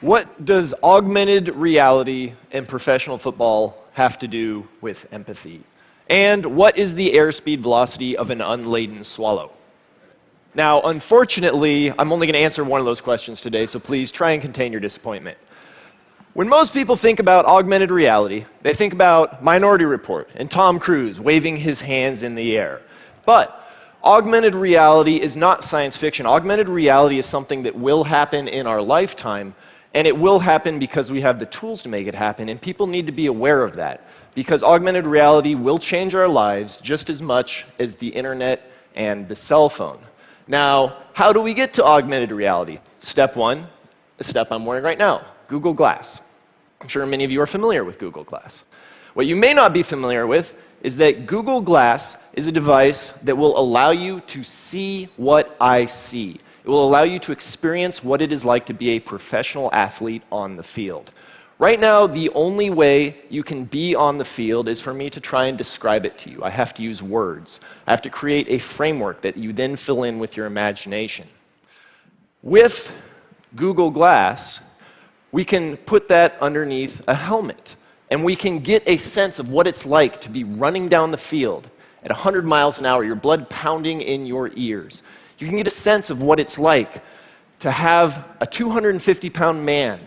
What does augmented reality and professional football have to do with empathy? And what is the airspeed velocity of an unladen swallow? Now, unfortunately, I'm only going to answer one of those questions today, so please try and contain your disappointment. When most people think about augmented reality, they think about Minority Report and Tom Cruise waving his hands in the air. But augmented reality is not science fiction. Augmented reality is something that will happen in our lifetime, and it will happen because we have the tools to make it happen, and people need to be aware of that, because augmented reality will change our lives just as much as the internet and the cell phone. Now, how do we get to augmented reality? Step one, the step I'm wearing right now, Google Glass. I'm sure many of you are familiar with Google Glass. What you may not be familiar with is that Google Glass is a device that will allow you to see what I see. It will allow you to experience what it is like to be a professional athlete on the field. Right now, the only way you can be on the field is for me to try and describe it to you. I have to use words. I have to create a framework that you then fill in with your imagination. With Google Glass, we can put that underneath a helmet, and we can get a sense of what it's like to be running down the field at 100 miles an hour, your blood pounding in your ears. You can get a sense of what it's like to have a 250-pound man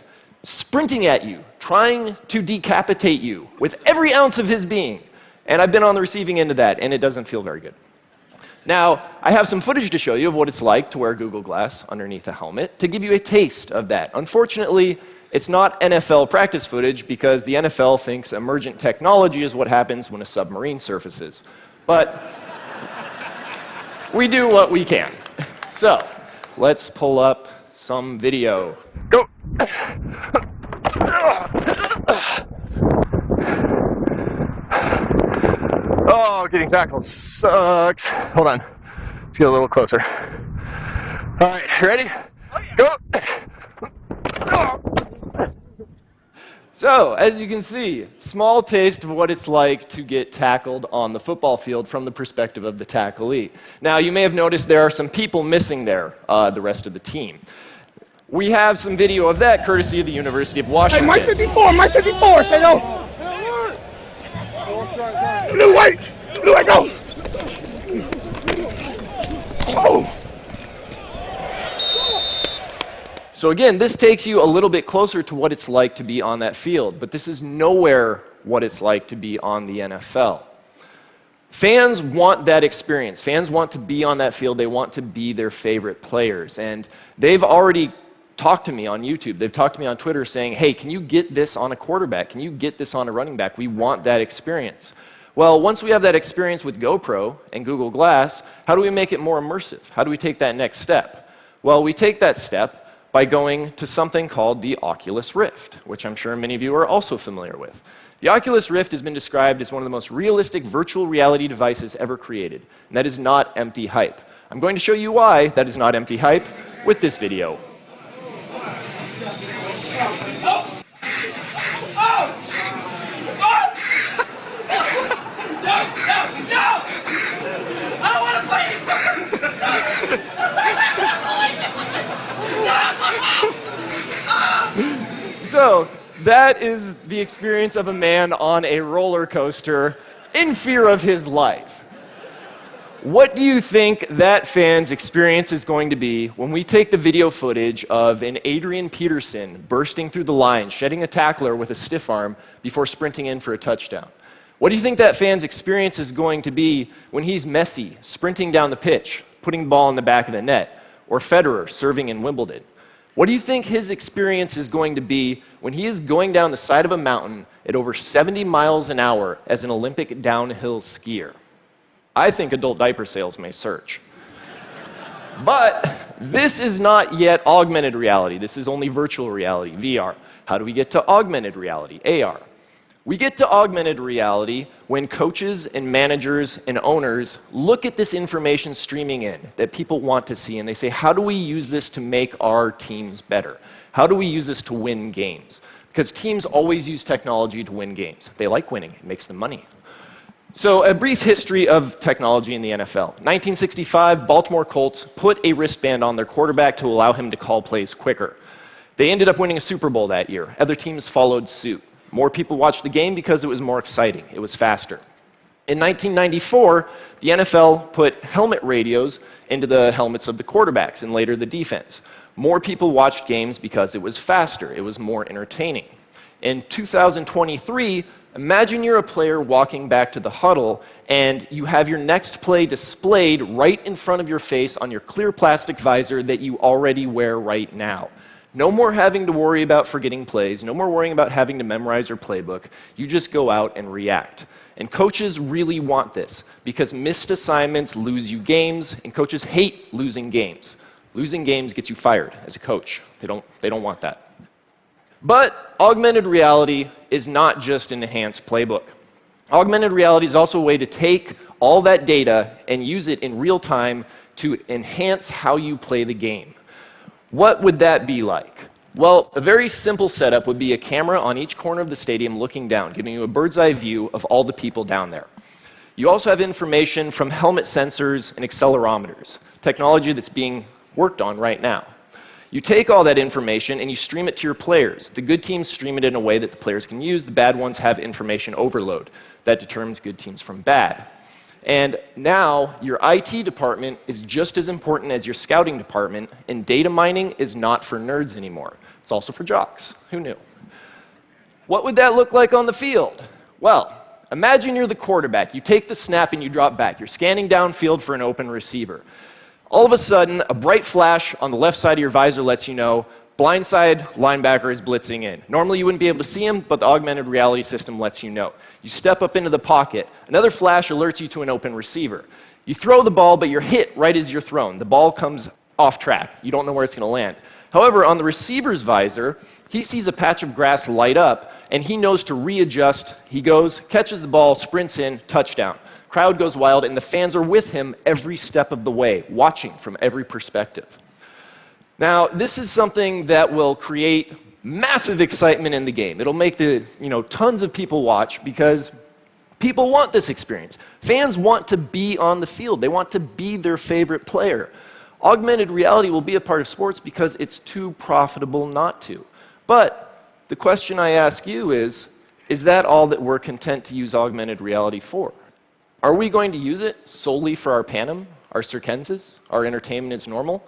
sprinting at you, trying to decapitate you with every ounce of his being. And I've been on the receiving end of that, and it doesn't feel very good. Now, I have some footage to show you of what it's like to wear Google Glass underneath a helmet to give you a taste of that. Unfortunately, it's not NFL practice footage because the NFL thinks emergent technology is what happens when a submarine surfaces. But we do what we can. So, let's pull up some video. Go! Oh, getting tackled sucks. Hold on. Let's get a little closer. All right, ready? Go! So, as you can see, small taste of what it's like to get tackled on the football field from the perspective of the tacklee. Now, you may have noticed there are some people missing there, the rest of the team. We have some video of that courtesy of the University of Washington. Hey, my 54, say no. Kluwe, go. Oh. So again, this takes you a little bit closer to what it's like to be on that field, but this is nowhere what it's like to be on the NFL. Fans want that experience. Fans want to be on that field. They want to be their favorite players. And they've already talked to me on YouTube. They've talked to me on Twitter saying, hey, can you get this on a quarterback? Can you get this on a running back? We want that experience. Well, once we have that experience with GoPro and Google Glass, how do we make it more immersive? How do we take that next step? Well, we take that step by going to something called the Oculus Rift, which I'm sure many of you are also familiar with. The Oculus Rift has been described as one of the most realistic virtual reality devices ever created, and that is not empty hype. I'm going to show you why that is not empty hype with this video. So, that is the experience of a man on a roller coaster in fear of his life. What do you think that fan's experience is going to be when we take the video footage of an Adrian Peterson bursting through the line, shedding a tackler with a stiff arm before sprinting in for a touchdown? What do you think that fan's experience is going to be when he's Messi sprinting down the pitch, putting the ball in the back of the net, or Federer serving in Wimbledon? What do you think his experience is going to be when he is going down the side of a mountain at over 70 miles an hour as an Olympic downhill skier? I think adult diaper sales may surge. But this is not yet augmented reality. This is only virtual reality, VR. How do we get to augmented reality, AR? We get to augmented reality when coaches and managers and owners look at this information streaming in that people want to see, and they say, how do we use this to make our teams better? How do we use this to win games? Because teams always use technology to win games. They like winning. It makes them money. So a brief history of technology in the NFL. 1965, Baltimore Colts put a wristband on their quarterback to allow him to call plays quicker. They ended up winning a Super Bowl that year. Other teams followed suit. More people watched the game because it was more exciting. It was faster. In 1994, the NFL put helmet radios into the helmets of the quarterbacks and later the defense. More people watched games because it was faster. It was more entertaining. In 2023, imagine you're a player walking back to the huddle and you have your next play displayed right in front of your face on your clear plastic visor that you already wear right now. No more having to worry about forgetting plays, no more worrying about having to memorize your playbook. You just go out and react. And coaches really want this because missed assignments lose you games, and coaches hate losing games. Losing games gets you fired as a coach. They don't want that. But augmented reality is not just an enhanced playbook. Augmented reality is also a way to take all that data and use it in real time to enhance how you play the game. What would that be like? Well, a very simple setup would be a camera on each corner of the stadium looking down, giving you a bird's eye view of all the people down there. You also have information from helmet sensors and accelerometers, technology that's being worked on right now. You take all that information and you stream it to your players. The good teams stream it in a way that the players can use. The bad ones have information overload. That determines good teams from bad. And now your IT department is just as important as your scouting department, and data mining is not for nerds anymore. It's also for jocks. Who knew? What would that look like on the field? Well, imagine you're the quarterback. You take the snap and you drop back. You're scanning downfield for an open receiver. All of a sudden, a bright flash on the left side of your visor lets you know blindside linebacker is blitzing in. Normally you wouldn't be able to see him, but the augmented reality system lets you know. You step up into the pocket. Another flash alerts you to an open receiver. You throw the ball, but you're hit right as you're thrown. The ball comes off track. You don't know where it's going to land. However, on the receiver's visor, he sees a patch of grass light up, and he knows to readjust. He goes, catches the ball, sprints in, touchdown. Crowd goes wild, and the fans are with him every step of the way, watching from every perspective. Now, this is something that will create massive excitement in the game. It'll make tons of people watch because people want this experience. Fans want to be on the field. They want to be their favorite player. Augmented reality will be a part of sports because it's too profitable not to. But the question I ask you is that all that we're content to use augmented reality for? Are we going to use it solely for our panem, our circenses, our entertainment is normal?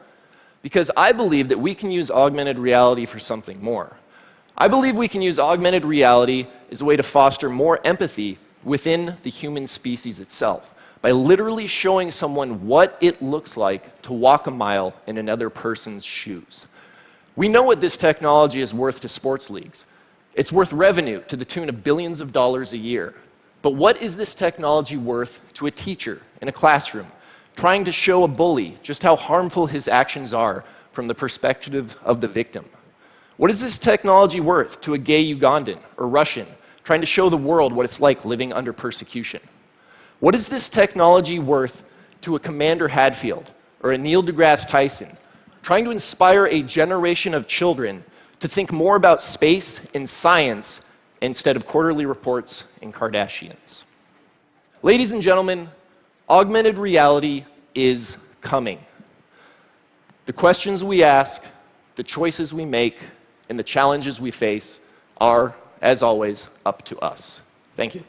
Because I believe that we can use augmented reality for something more. I believe we can use augmented reality as a way to foster more empathy within the human species itself, by literally showing someone what it looks like to walk a mile in another person's shoes. We know what this technology is worth to sports leagues. It's worth revenue to the tune of billions of dollars a year. But what is this technology worth to a teacher in a classroom, trying to show a bully just how harmful his actions are from the perspective of the victim? What is this technology worth to a gay Ugandan or Russian, trying to show the world what it's like living under persecution? What is this technology worth to a Commander Hadfield or a Neil deGrasse Tyson, trying to inspire a generation of children to think more about space and science instead of quarterly reports and Kardashians? Ladies and gentlemen, augmented reality is coming. The questions we ask, the choices we make, and the challenges we face are, as always, up to us. Thank you.